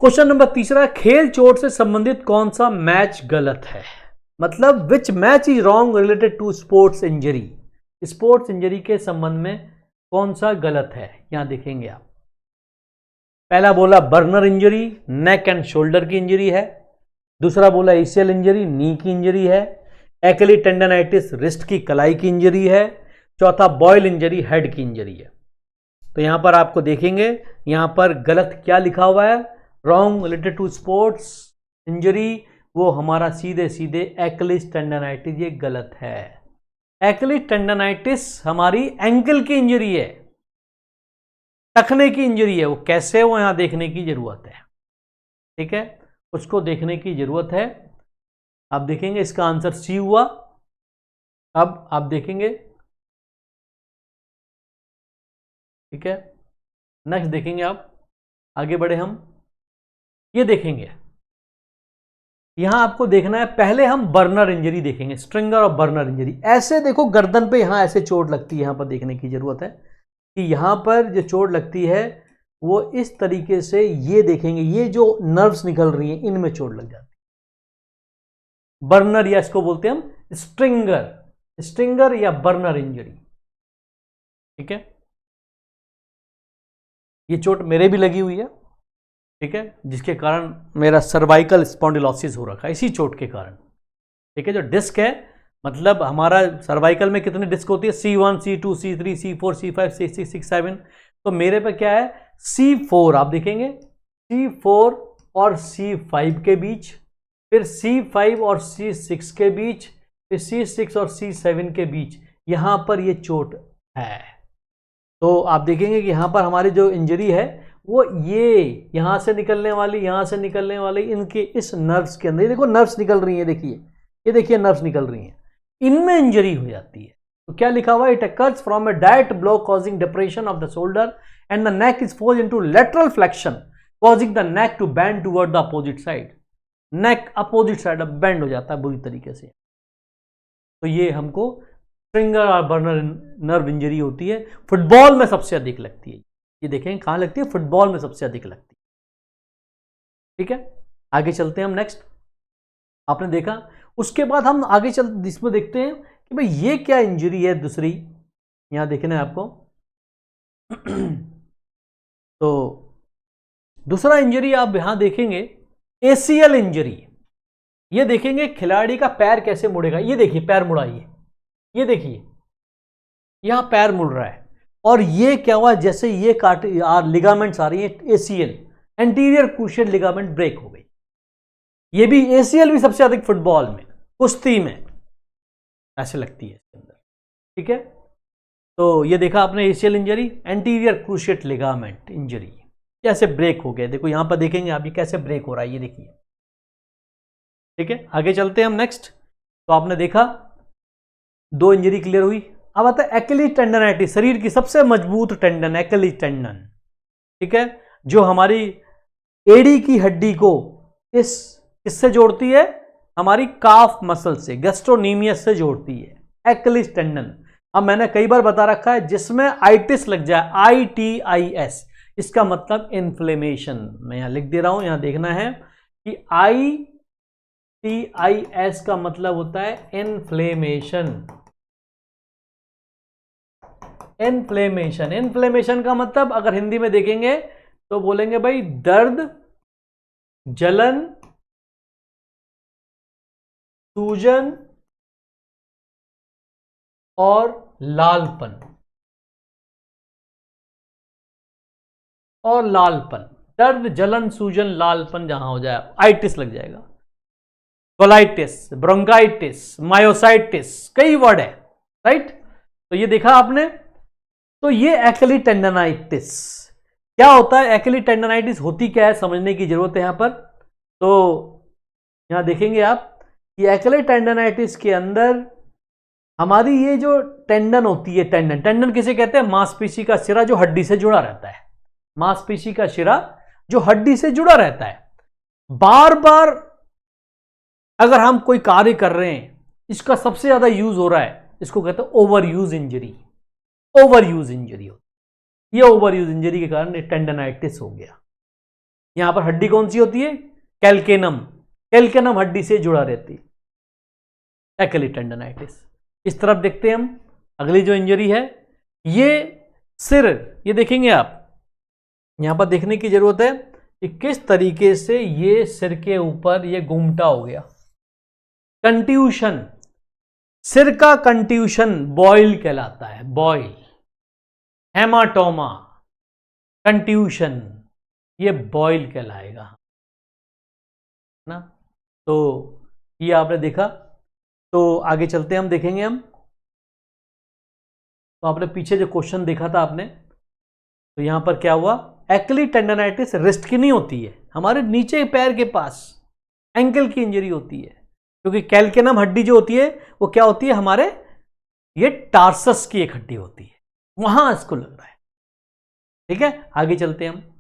Question number तीसरा, खेल चोट से संबंधित कौन सा मैच गलत है? मतलब which match is wrong related to sports injury. Sports injury के संबंध में कौन सा गलत है, यहां देखेंगे आप। पहला बोला burner injury, neck and shoulder की इंजरी है। दूसरा बोला एसीएल इंजरी, नी की इंजरी है। एक्ली टेंडनाइटिस, रिस्ट की कलाई की इंजरी है। चौथा बॉयल इंजरी, हेड की इंजरी है। तो यहां पर आपको देखेंगे, यहां पर गलत क्या लिखा हुआ है, wrong related to sports injury, वो हमारा सीधे सीधे एक्लिस टेंडनाइटिस, ये गलत है। एक्लिस टेंडनाइटिस हमारी एंकल की इंजरी है, टखने की इंजरी है। वो कैसे, वो यहां देखने की जरूरत है, ठीक है, उसको देखने की जरूरत है। आप देखेंगे इसका आंसर सी हुआ। अब आप देखेंगे, ठीक है, नेक्स्ट देखेंगे आप, आगे बढ़े हम, ये देखेंगे यहां आपको देखना है। पहले हम बर्नर इंजरी देखेंगे, स्ट्रिंगर और बर्नर इंजरी। ऐसे देखो गर्दन पे यहां ऐसे चोट लगती है, यहां पर देखने की जरूरत है कि यहां पर जो चोट लगती है वो इस तरीके से, ये देखेंगे, ये जो नर्व्स निकल रही हैं इनमें चोट लग जाती है। बर्नर या इसको बोलते हैं हम स्ट्रिंगर, स्ट्रिंगर या बर्नर इंजरी, ठीक है। ये चोट मेरे भी लगी हुई है, ठीक है, जिसके कारण मेरा सर्वाइकल स्पॉन्डिलोसिस हो रखा है, इसी चोट के कारण, ठीक है। जो डिस्क है, मतलब हमारा सर्वाइकल में कितनी डिस्क होती है, C1, C2, C3, C4, C5, C6, C7। तो मेरे पे क्या है, C4, आप देखेंगे C4 और C5 के बीच, फिर C5 और C6 के बीच, फिर C6 और C7 के बीच, यहां पर ये चोट है। तो आप देखेंगे कि यहां पर हमारी जो इंजरी है वो ये यहां से निकलने वाली, यहां से निकलने वाली, इनके इस नर्व्स के अंदर, ये देखो नर्व्स निकल रही है, देखिए, ये देखिए नर्व्स निकल रही हैं, इनमें इंजरी हो जाती है। तो क्या लिखा हुआ है, it occurs from a direct blow causing depression of the shoulder and the neck is force into lateral flexion causing the neck to bend toward the opposite side. Neck opposite side अब bend हो जाता है बुरी तरीके से। तो ये हमको स्ट्रिंगर और बर्नर नर्व इंजरी होती है, फुटबॉल में सबसे अधिक लगती है। ये देखें कहां लगती है, फुटबॉल में सबसे अधिक लगती है, ठीक है। आगे चलते हैं हम, नेक्स्ट आपने देखा, उसके बाद हम आगे चल इसमें देखते हैं कि भाई ये क्या इंजरी है दूसरी, यहां देखना है आपको। तो दूसरा इंजरी आप यहां देखेंगे, एसीएल इंजरी। ये देखेंगे खिलाड़ी का पैर कैसे मुड़ेगा, ये देखिए पैर मुड़ाइए, ये देखिए यहां पैर मुड़ रहा है, और ये क्या हुआ, जैसे ये काट लिगामेंट्स आ रही है, ACL anterior cruciate ligament break हो गई। ये भी एसीएल भी सबसे अधिक फुटबॉल में, कुश्ती में ऐसे लगती है इसके अंदर, ठीक है। तो ये देखा आपने ACL injury, anterior cruciate ligament injury, कैसे ब्रेक हो गया, देखो यहां पर देखेंगे आप, ये कैसे ब्रेक हो रहा है, ये देखिए, ठीक है। आगे चलते हैं हम, नेक्स्ट। तो आपने देखा दो इंजरी क्लियर हुई। अब आता है एक्लिस टेंडनाइटिस, शरीर की सबसे मजबूत टेंडन, एक्लिस टेंडन, ठीक है, जो हमारी एड़ी की हड्डी को इससे जोड़ती है, हमारी काफ मसल से, गैस्ट्रोनीमियस से जोड़ती है, एक्लिस टेंडन। अब मैंने कई बार बता रखा है, जिसमें आइटिस लग जाए, ITIS, इसका मतलब इन्फ्लेमेशन। मैं यहां लिख दे रहा हूं, यहां देखना है कि ITIS का मतलब होता है इन्फ्लेमेशन। इन्फ्लेमेशन, इन्फ्लेमेशन का मतलब अगर हिंदी में देखेंगे तो बोलेंगे भाई दर्द, जलन, सूजन और लालपन, और लालपन, दर्द, जलन, सूजन, लालपन जहां हो जाए, आइटिस लग जाएगा। कोलाइटिस, ब्रोंकाइटिस, मायोसाइटिस, कई वर्ड है, राइट। तो ये देखा आपने, तो ये एक्लिस टेंडनाइटिस क्या होता है, एक्लिस टेंडनाइटिस होती क्या है, समझने की जरूरत है यहां पर। तो यहां देखेंगे आप कि एक्लिस टेंडनाइटिस के अंदर हमारी ये जो टेंडन होती है, टेंडन, टेंडन किसे कहते हैं, मांसपेशी का सिरा जो हड्डी से जुड़ा रहता है, मांसपेशी का सिरा जो हड्डी से जुड़ा रहता है। बार बार अगर हम कोई कार्य कर रहे हैं, इसका सबसे ज्यादा यूज हो रहा है, इसको कहते हैं over use injury, over use injury होती है। ये ओवर यूज इंजरी के कारण टेंडनाइटिस हो गया, यहां पर हड्डी कौन सी होती है? कैल्केनम। कैल्केनम हड्डी से जुड़ा रहती है, एक्ली टेंडनाइटिस। इस तरफ देखते हैं हम, अगली जो इंजरी है ये सिर, ये देखेंगे आप, यहां पर देखने की जरूरत है कि किस तरीके से ये सिर के ऊपर ये घूमटा हो गया। कंट्यूशन, सिर का कंट्यूशन बॉइल कहलाता है, बॉइल। हेमाटोमा, कंट्यूशन, ये बॉइल कहलाएगा ना। तो ये आपने देखा। तो आगे चलते हैं, हम देखेंगे हम। तो आपने पीछे जो क्वेश्चन देखा था आपने, तो यहां पर क्या हुआ? एक्ली टेंडनाइटिस रिस्ट की नहीं होती है, हमारे नीचे पैर के पास एंकल की इंजरी होती है, क्योंकि कैल्केनम हड्डी जो होती है वो क्या होती है हमारे, ये टार्सस की एक हड्डी होती है, वहां इसको लग रहा है। ठीक है, आगे चलते हैं हम।